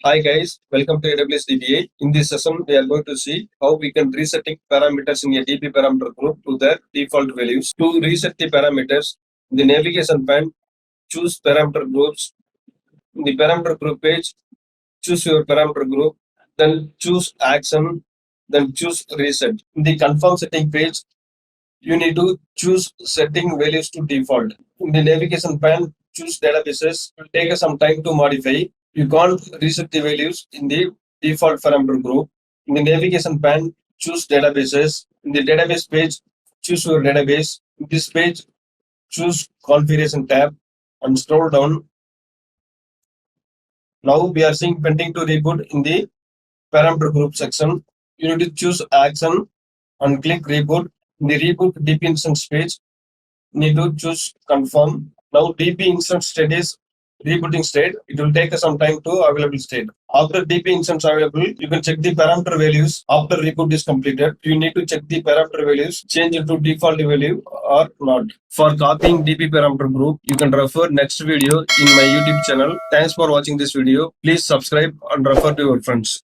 Hi guys, welcome to AWS DBA. In this session, we are going to see how we can resetting parameters in a DB parameter group to their default values. To reset the parameters, in the navigation pane, choose parameter groups. In the parameter group page, choose your parameter group, then choose action, then choose reset. In the confirm setting page, you need to choose setting values to default. In the navigation pane, choose databases. It will take some time to modify. You can't reset the values in the default parameter group. In the navigation pane, choose databases. In the database page, choose your database. In this page, choose configuration tab and scroll down. Now we are seeing pending to reboot in the parameter group section. You need to choose action and click reboot. In the reboot DB instance page, need to choose confirm. Now DB instance state is rebooting state. It will take some time to available state. After DB instance available, you can check the parameter values after reboot is completed. You need to check the parameter values, change it to default value or not. For copying DB parameter group, you can refer next video in my YouTube channel. Thanks for watching this video. Please subscribe and refer to your friends.